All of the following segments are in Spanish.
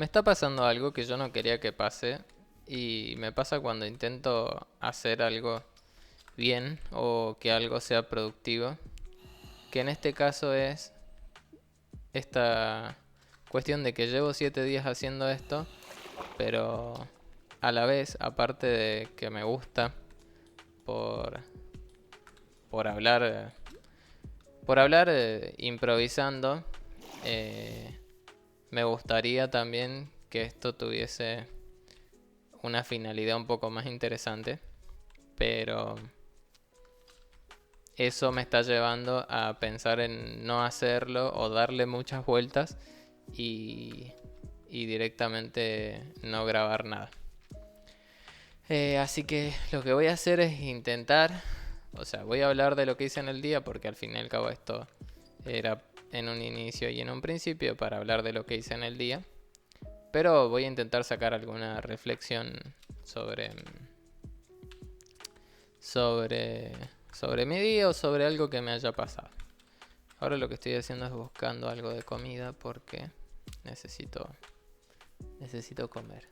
Me está pasando algo que yo no quería que pase y me pasa cuando intento hacer algo bien o que algo sea productivo, que en este caso es esta cuestión de que llevo 7 días haciendo esto, pero a la vez, aparte de que me gusta por, por hablar, improvisando, eh, me gustaría también que esto tuviese una finalidad un poco más interesante, pero eso me está llevando a pensar en no hacerlo o darle muchas vueltas y, y directamente no grabar nada. Así que lo que voy a hacer es intentar, o sea, voy a hablar de lo que hice en el día porque al fin y al cabo esto era en un inicio y en un principio para hablar de lo que hice en el día, pero voy a intentar sacar alguna reflexión sobre sobre sobre mi día o sobre algo que me haya pasado. Ahora lo que estoy haciendo es buscando algo de comida porque necesito necesito comer.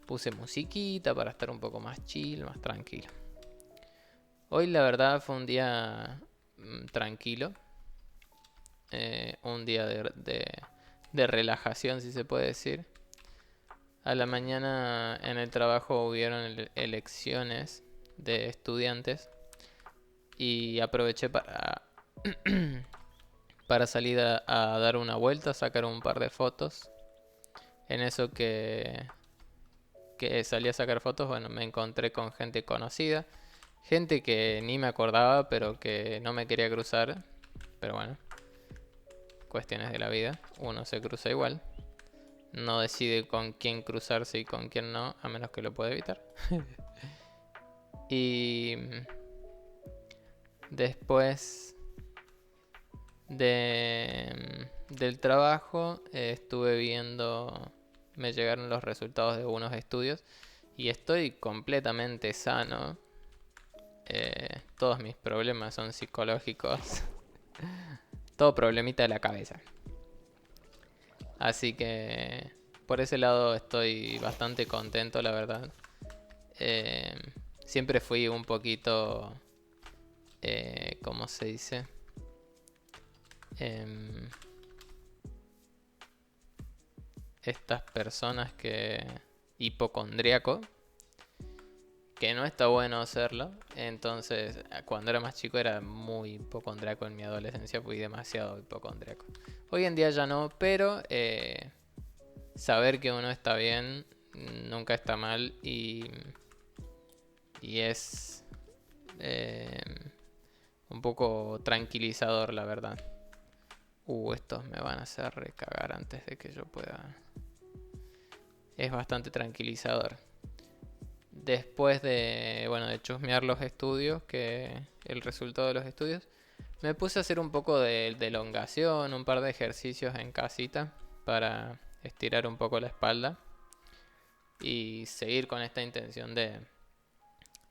Puse musiquita para estar un poco más chill, más tranquilo. Hoy la verdad fue un día tranquilo, un día de relajación si se puede decir. A la mañana en el trabajo hubieron elecciones de estudiantes y aproveché para salir a dar una vuelta, sacar un par de fotos. En eso que salí a sacar fotos, bueno, me encontré con gente conocida, gente que ni me acordaba, pero que no me quería cruzar. Pero bueno, cuestiones de la vida, uno se cruza igual. No decide con quién cruzarse y con quién no, a menos que lo pueda evitar. Y después del trabajo estuve viendo, me llegaron los resultados de unos estudios y estoy completamente sano. Todos mis problemas son psicológicos, todo problemita de la cabeza. Así que por ese lado estoy bastante contento, la verdad. Eh, Siempre fui un poquito, ¿cómo se dice? Em, Estas personas que hipocondriaco, que no está bueno hacerlo. Entonces, cuando era más chico era muy hipocondriaco, en mi adolescencia fui demasiado hipocondriaco. Hoy en día ya no, pero saber que uno está bien nunca está mal y es eh, un poco tranquilizador, la verdad. Estos me van a hacer recagar antes de que yo pueda. Es bastante tranquilizador. Después de, bueno, de chusmear los estudios, que el resultado de los estudios, me puse a hacer un poco de elongación, un par de ejercicios en casita para estirar un poco la espalda y seguir con esta intención de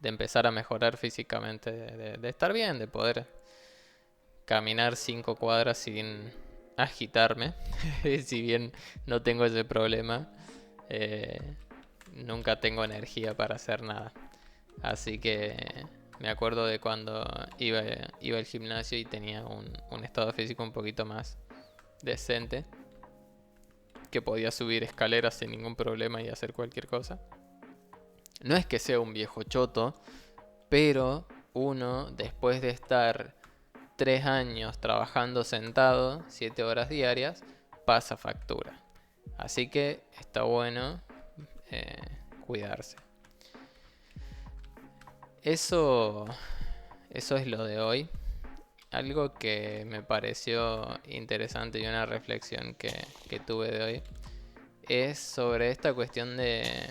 empezar a mejorar físicamente, de estar bien, de poder caminar 5 cuadras sin agitarme. Si bien no tengo ese problema, eh, nunca tengo energía para hacer nada. Así que me acuerdo de cuando iba al gimnasio y tenía un estado físico un poquito más decente, que podía subir escaleras sin ningún problema y hacer cualquier cosa. No es que sea un viejo choto, pero uno, después de estar 3 años trabajando sentado, 7 horas diarias, pasa factura. Así que está bueno eh, cuidarse. Eso, eso es lo de hoy. Algo que me pareció interesante y una reflexión que tuve de hoy es sobre esta cuestión de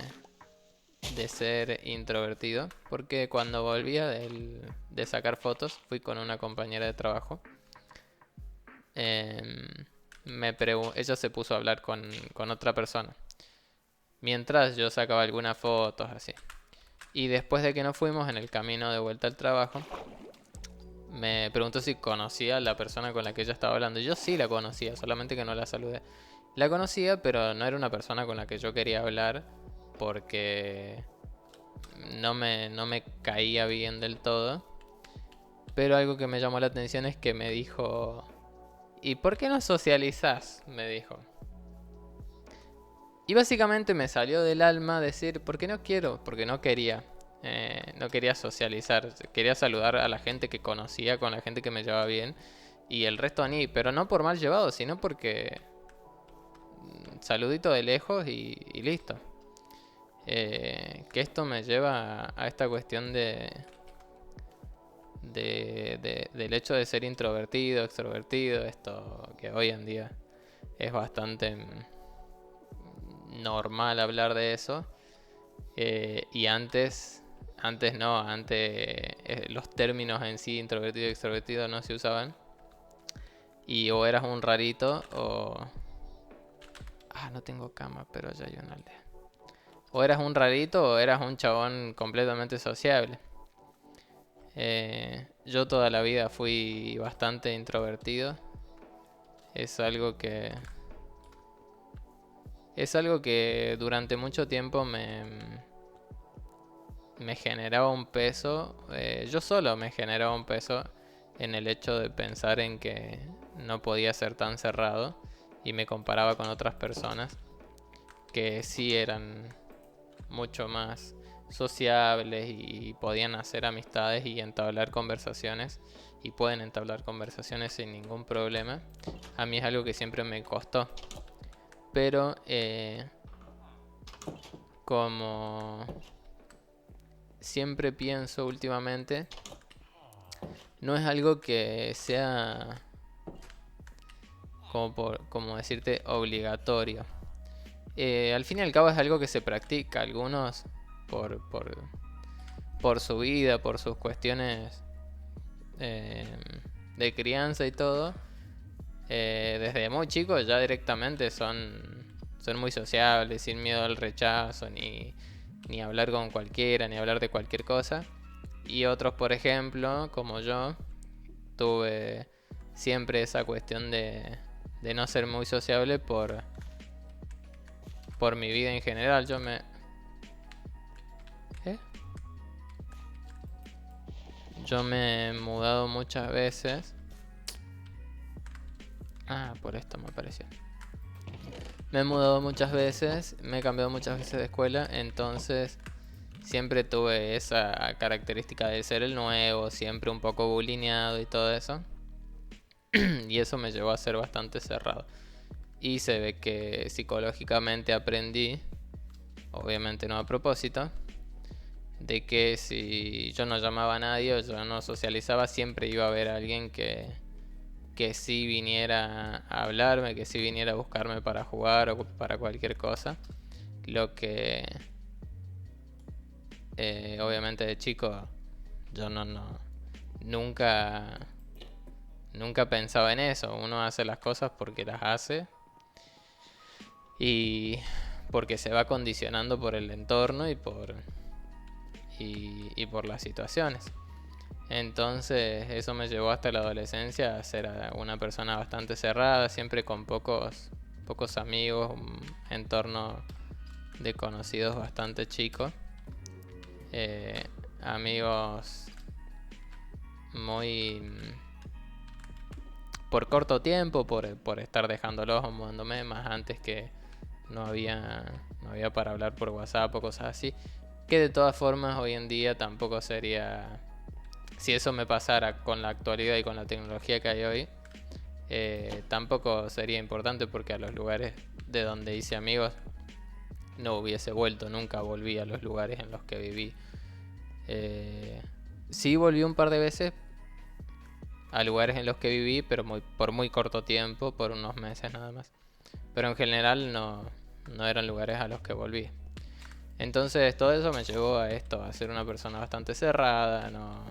ser introvertido. Porque cuando volvía de sacar fotos, fui con una compañera de trabajo. em, Ella se puso a hablar con otra persona. Mientras yo sacaba algunas fotos así. Y después de que nos fuimos en el camino de vuelta al trabajo, me preguntó si conocía a la persona con la que ella estaba hablando. Y yo sí la conocía, solamente que no la saludé. La conocía, pero no era una persona con la que yo quería hablar porque no me caía bien del todo. Pero algo que me llamó la atención es que me dijo, ¿y por qué no socializás? Me dijo. Y básicamente me salió del alma decir, porque no quiero, porque no quería. No quería socializar, quería saludar a la gente que conocía, con la gente que me llevaba bien. Y el resto ni, pero no por mal llevado, sino porque saludito de lejos y listo. Que esto me lleva a esta cuestión del hecho de ser introvertido, extrovertido, esto que hoy en día es bastante normal hablar de eso. Y antes no, antes los términos en sí, introvertido y extrovertido, no se usaban. Y o eras un rarito o... Ah, no tengo cama, pero ya hay una aldea. O eras un rarito o eras un chabón completamente sociable. Yo toda la vida fui bastante introvertido. Es algo que... Es algo que durante mucho tiempo me generaba un peso. Yo solo me generaba un peso en el hecho de pensar en que no podía ser tan cerrado. Y me comparaba con otras personas que sí eran mucho más sociables y podían hacer amistades y entablar conversaciones y pueden entablar conversaciones sin ningún problema. A mí es algo que siempre me costó, pero como siempre pienso últimamente, no es algo que sea como decirte obligatorio. Al fin y al cabo es algo que se practica. Algunos por, por, por su vida, por sus cuestiones eh, de crianza y todo, desde muy chicos ya directamente son muy sociables, sin miedo al rechazo, ni hablar con cualquiera, ni hablar de cualquier cosa. Y otros, por ejemplo, como yo, tuve siempre esa cuestión de no ser muy sociable por mi vida en general. ¿Eh? Yo me he mudado muchas veces. Ah, por esto me pareció. Me he mudado muchas veces, me he cambiado muchas veces de escuela, entonces siempre tuve esa característica de ser el nuevo, siempre un poco bulineado y todo eso. Y eso me llevó a ser bastante cerrado. Y se ve que psicológicamente aprendí, obviamente no a propósito, de que si yo no llamaba a nadie o yo no socializaba, siempre iba a haber alguien que sí viniera a hablarme, que sí viniera a buscarme para jugar o para cualquier cosa. Lo que obviamente de chico yo nunca, nunca pensaba en eso. Uno hace las cosas porque las hace y porque se va condicionando por el entorno y por las situaciones. Entonces eso me llevó hasta la adolescencia a ser una persona bastante cerrada, siempre con pocos amigos, un entorno de conocidos bastante chico. Amigos muy por corto tiempo, por estar dejándolos o mudándome, más antes que no había para hablar por WhatsApp o cosas así. Que de todas formas hoy en día tampoco sería... Si eso me pasara con la actualidad y con la tecnología que hay hoy, tampoco sería importante porque a los lugares de donde hice amigos no hubiese vuelto, nunca volví a los lugares en los que viví. Sí volví un par de veces a lugares en los que viví, pero por muy corto tiempo, por unos meses nada más. Pero en general no eran lugares a los que volví. Entonces todo eso me llevó a esto, a ser una persona bastante cerrada, no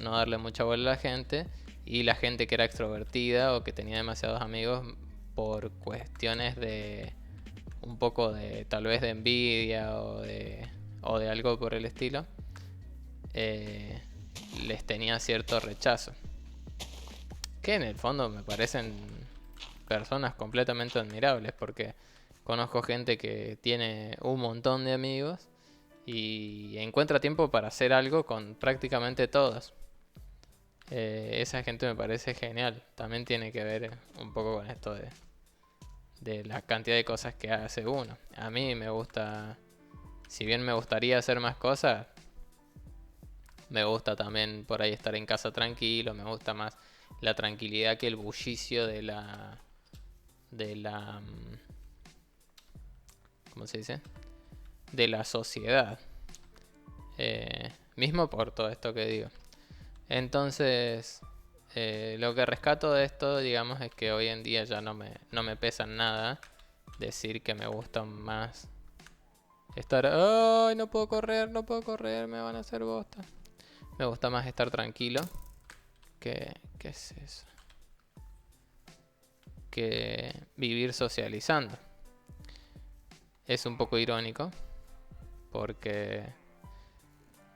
darle mucha bola a la gente. Y la gente que era extrovertida o que tenía demasiados amigos por cuestiones de un poco de tal vez de envidia o de algo por el estilo, les tenía cierto rechazo. Que en el fondo me parecen personas completamente admirables, porque conozco gente que tiene un montón de amigos y encuentra tiempo para hacer algo con prácticamente todos. Esa gente me parece genial. También tiene que ver un poco con esto de la cantidad de cosas que hace uno. A mí me gusta, si bien me gustaría hacer más cosas, me gusta también por ahí estar en casa tranquilo, me gusta más la tranquilidad que el bullicio de la, ¿cómo se dice? De la sociedad. Mismo por todo esto que digo. Entonces, lo que rescato de esto, digamos, es que hoy en día ya no me pesa en nada decir que me gusta más estar... ¡Ay, no puedo correr, no puedo correr! Me van a hacer bosta. Me gusta más estar tranquilo que... ¿Qué es eso? Que vivir socializando. Es un poco irónico porque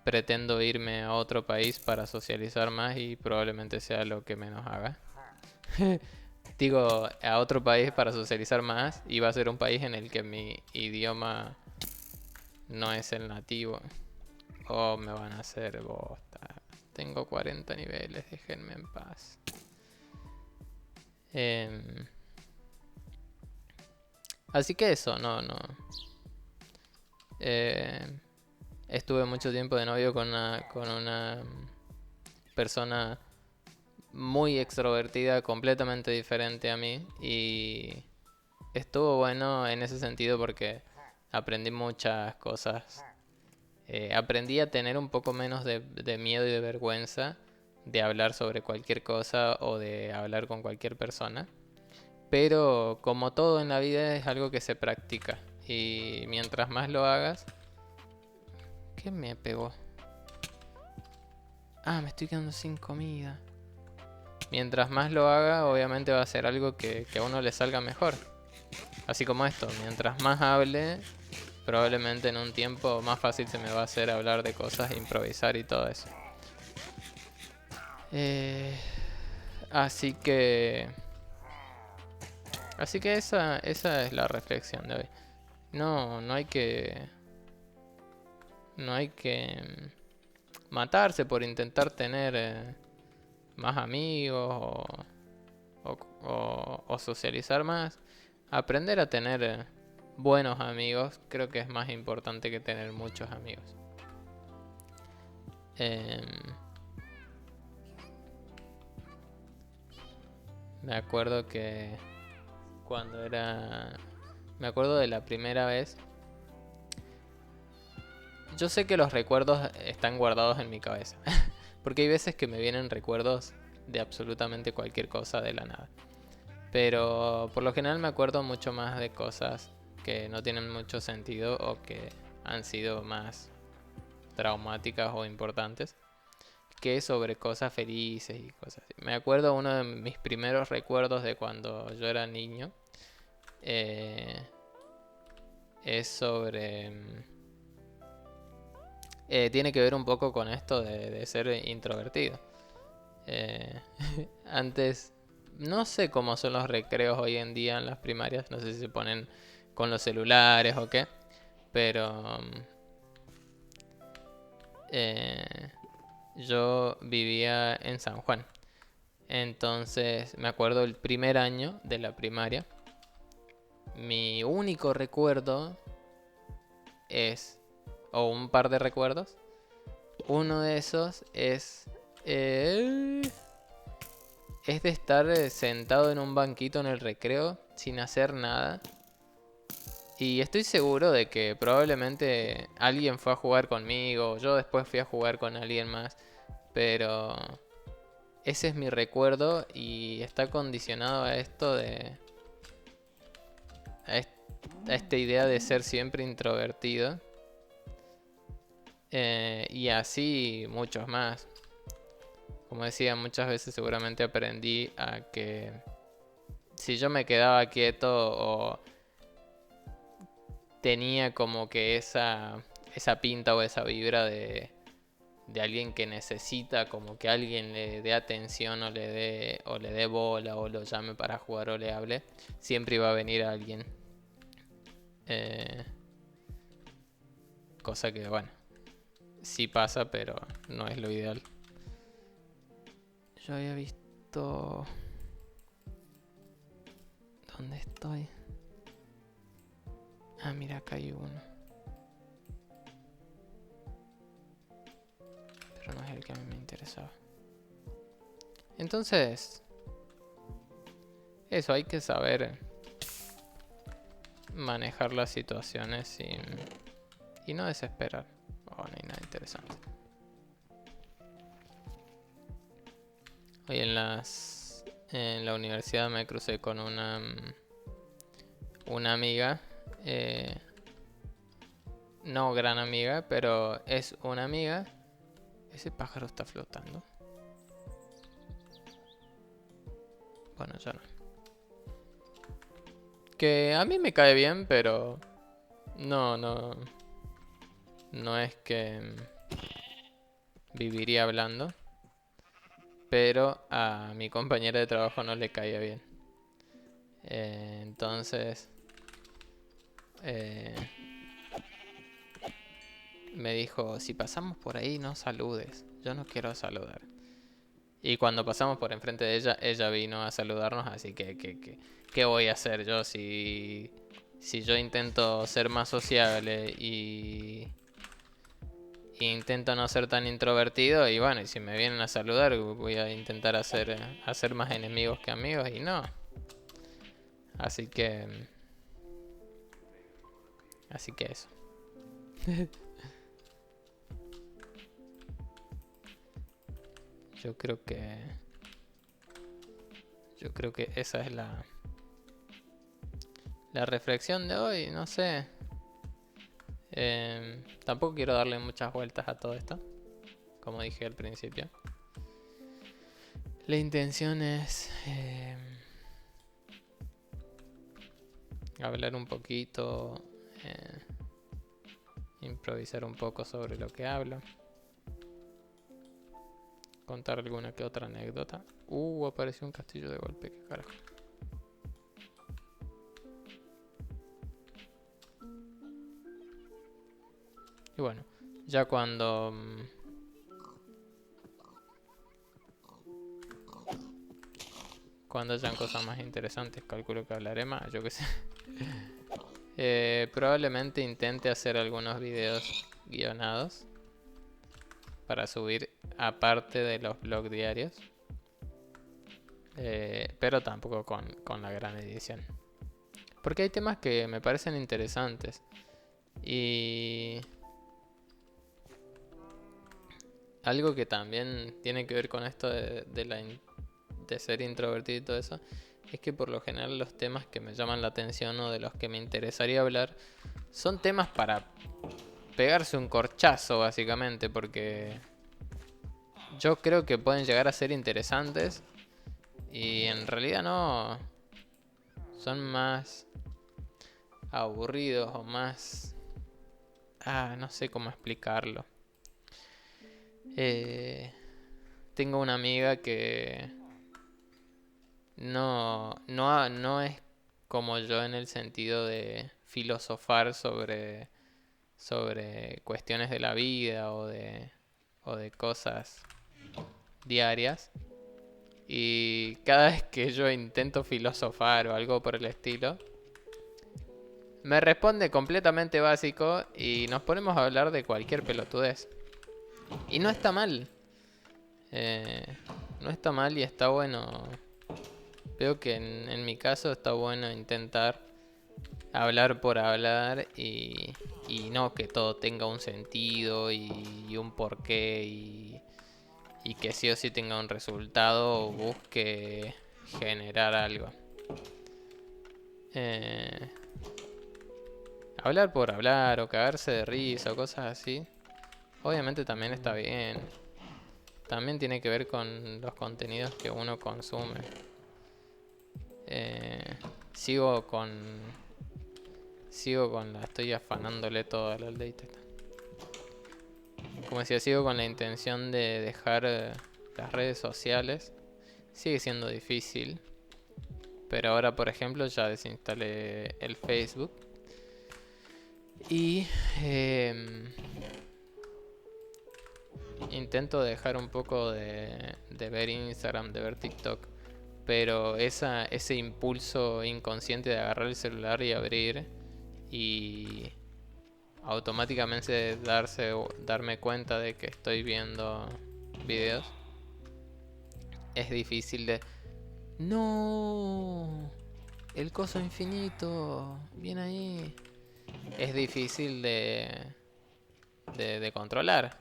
pretendo irme a otro país para socializar más y probablemente sea lo que menos haga. Digo, a otro país para socializar más y va a ser un país en el que mi idioma no es el nativo. Oh, me van a hacer bosta. Tengo 40 niveles, déjenme en paz. Así que eso, no. Estuve mucho tiempo de novio con una persona muy extrovertida, completamente diferente a mí. Y estuvo bueno en ese sentido porque aprendí muchas cosas. Aprendí a tener un poco menos de miedo y de vergüenza de hablar sobre cualquier cosa o de hablar con cualquier persona. Pero como todo en la vida es algo que se practica. Y mientras más lo hagas... ¿Qué me pegó? Ah, me estoy quedando sin comida. Mientras más lo haga, obviamente va a ser algo que a uno le salga mejor. Así como esto, mientras más hable, probablemente en un tiempo más fácil se me va a hacer hablar de cosas, improvisar y todo eso. Eh, así que... Así que esa es la reflexión de hoy. No hay que... No hay que matarse por intentar tener más amigos o socializar más. Aprender a tener buenos amigos creo que es más importante que tener muchos amigos. Me acuerdo que cuando era... Me acuerdo de la primera vez. Yo sé que los recuerdos están guardados en mi cabeza. Porque hay veces que me vienen recuerdos de absolutamente cualquier cosa de la nada. Pero por lo general me acuerdo mucho más de cosas que no tienen mucho sentido o que han sido más traumáticas o importantes que sobre cosas felices y cosas así. Me acuerdo uno de mis primeros recuerdos de cuando yo era niño. Es sobre... tiene que ver un poco con esto de ser introvertido. Antes, no sé cómo son los recreos hoy en día en las primarias. No sé si se ponen con los celulares o qué. Pero yo vivía en San Juan. Entonces me acuerdo el primer año de la primaria. Mi único recuerdo es, o un par de recuerdos. Uno de esos es de estar sentado en un banquito en el recreo sin hacer nada. Y estoy seguro de que probablemente alguien fue a jugar conmigo, yo después fui a jugar con alguien más, pero ese es mi recuerdo y está condicionado a esto a esta idea de ser siempre introvertido. Y así muchos más. Como decía, muchas veces seguramente aprendí a que si yo me quedaba quieto o tenía como que esa pinta o esa vibra de alguien que necesita como que alguien le dé atención o le dé bola o lo llame para jugar o le hable, siempre iba a venir alguien. Cosa que bueno, sí pasa, pero no es lo ideal. Yo había visto... ¿Dónde estoy? Ah, mira, acá hay uno. Pero no es el que a mí me interesaba. Entonces, eso, hay que saber manejar las situaciones y no desesperar. Oh, no hay nada interesante. Hoy en la universidad me crucé con una amiga. No gran amiga, pero es una amiga. Ese pájaro está flotando. Bueno, ya no. Que a mí me cae bien, pero no es que viviría hablando. Pero a mi compañera de trabajo no le caía bien. Entonces me dijo, si pasamos por ahí no saludes, yo no quiero saludar. Y cuando pasamos por enfrente de ella, ella vino a saludarnos, así que ¿qué voy a hacer yo si yo intento ser más sociable y intento no ser tan introvertido? Y bueno, y si me vienen a saludar, voy a intentar hacer más enemigos que amigos y no. Así que eso. Yo creo que esa es la reflexión de hoy, no sé. Tampoco quiero darle muchas vueltas a todo esto, como dije al principio. La intención es hablar un poquito, improvisar un poco sobre lo que hablo, contar alguna que otra anécdota. Apareció un castillo de golpe, qué carajo. Y bueno, ya cuando hayan cosas más interesantes, calculo que hablaré más, yo qué sé. Probablemente intente hacer algunos videos guionados para subir aparte de los vlogs diarios. Pero tampoco con la gran edición. Porque hay temas que me parecen interesantes. Y algo que también tiene que ver con esto de ser introvertido y todo eso, es que por lo general los temas que me llaman la atención o de los que me interesaría hablar son temas para pegarse un corchazo, básicamente, porque yo creo que pueden llegar a ser interesantes y en realidad no. Son más aburridos o más... no sé cómo explicarlo. Tengo una amiga que no es como yo en el sentido de filosofar sobre cuestiones de la vida o de cosas diarias. Y cada vez que yo intento filosofar o algo por el estilo, me responde completamente básico y nos ponemos a hablar de cualquier pelotudez. Y no está mal. No está mal y está bueno. Veo que en mi caso está bueno intentar hablar por hablar y no que todo tenga un sentido y un porqué y que sí o sí tenga un resultado o busque generar algo. Hablar por hablar o cagarse de risa o cosas así, obviamente también está bien. También tiene que ver con los contenidos que uno consume. Sigo con la... Estoy afanándole todo al update. Como decía, sigo con la intención de dejar las redes sociales. Sigue siendo difícil. Pero ahora, por ejemplo, ya desinstalé el Facebook. Y intento dejar un poco de ver Instagram, de ver TikTok. Pero ese impulso inconsciente de agarrar el celular y abrir y automáticamente darme cuenta de que estoy viendo videos, es difícil de... No, el coso infinito, bien ahí. Es difícil de controlar,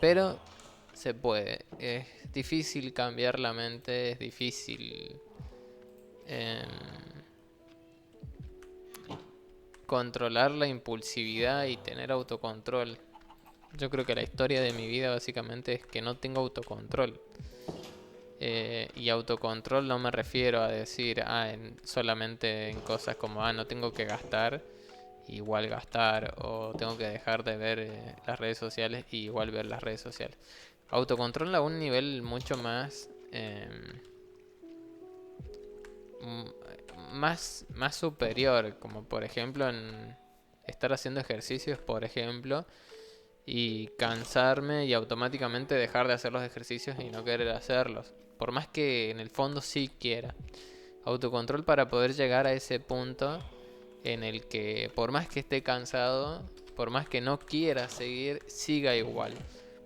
pero se puede. Es difícil cambiar la mente, es difícil em, controlar la impulsividad y tener autocontrol. Yo creo que la historia de mi vida básicamente es que no tengo autocontrol. Y autocontrol no me refiero a decir solamente en cosas como no tengo que gastar, igual gastar, o tengo que dejar de ver las redes sociales y igual ver las redes sociales. Autocontrol a un nivel mucho más superior, como por ejemplo en estar haciendo ejercicios, por ejemplo, y cansarme y automáticamente dejar de hacer los ejercicios y no querer hacerlos. Por más que en el fondo sí quiera. Autocontrol para poder llegar a ese punto en el que por más que esté cansado, por más que no quiera seguir, siga igual.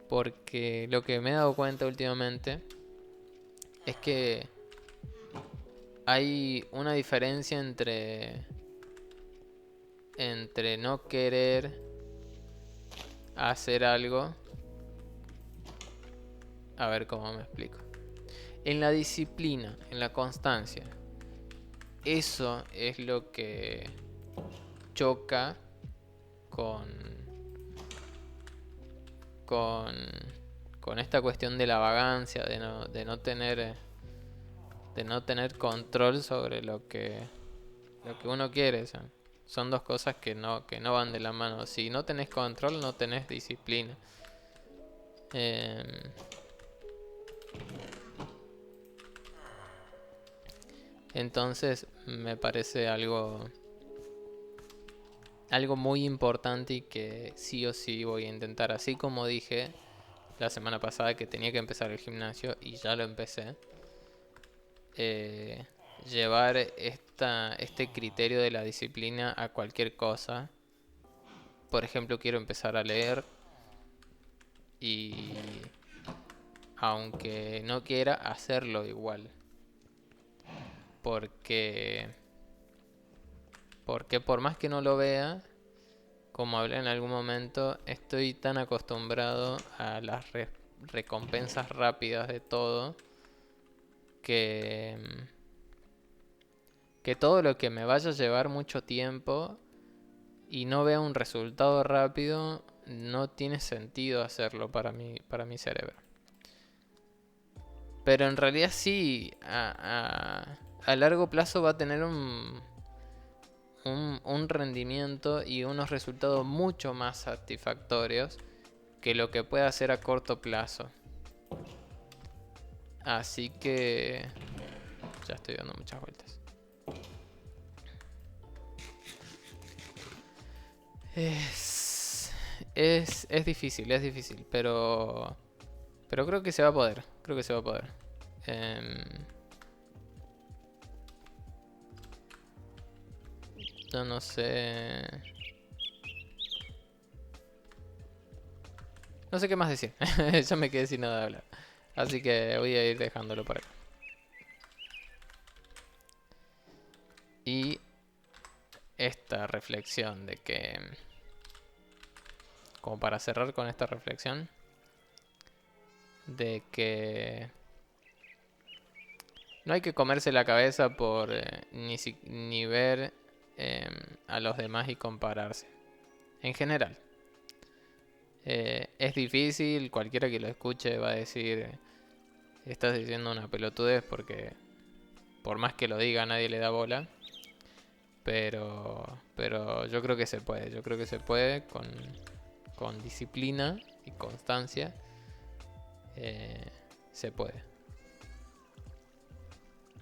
Porque lo que me he dado cuenta últimamente es que hay una diferencia entre no querer hacer algo. A ver cómo me explico. En la disciplina, en la constancia. Eso es lo que choca con, con, con esta cuestión de la vagancia, de no tener control sobre lo que uno quiere. O sea, son dos cosas que no van de la mano. Si no tenés control, no tenés disciplina. Eh, entonces me parece algo muy importante y que sí o sí voy a intentar. Así como dije la semana pasada que tenía que empezar el gimnasio y ya lo empecé. eh, Llevar este criterio de la disciplina a cualquier cosa. Por ejemplo, quiero empezar a leer y aunque no quiera hacerlo igual. Porque, porque por más que no lo vea, como hablé en algún momento, estoy tan acostumbrado a las recompensas rápidas de todo que, que todo lo que me vaya a llevar mucho tiempo y no vea un resultado rápido, no tiene sentido hacerlo para mi cerebro. Pero en realidad sí, a largo plazo va a tener un rendimiento y unos resultados mucho más satisfactorios que lo que pueda hacer a corto plazo. Así que ya estoy dando muchas vueltas. Es difícil, pero creo que se va a poder. Creo que se va a poder. Yo no sé. No sé qué más decir. Ya me quedé sin nada de hablar. Así que voy a ir dejándolo por acá. Y esta reflexión de que... Como para cerrar con esta reflexión. De que... No hay que comerse la cabeza por ni ver a los demás y compararse. En general. Es difícil, cualquiera que lo escuche va a decir, estás diciendo una pelotudez porque por más que lo diga nadie le da bola. Pero yo creo que se puede, yo creo que se puede con disciplina y constancia se puede.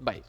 Bye.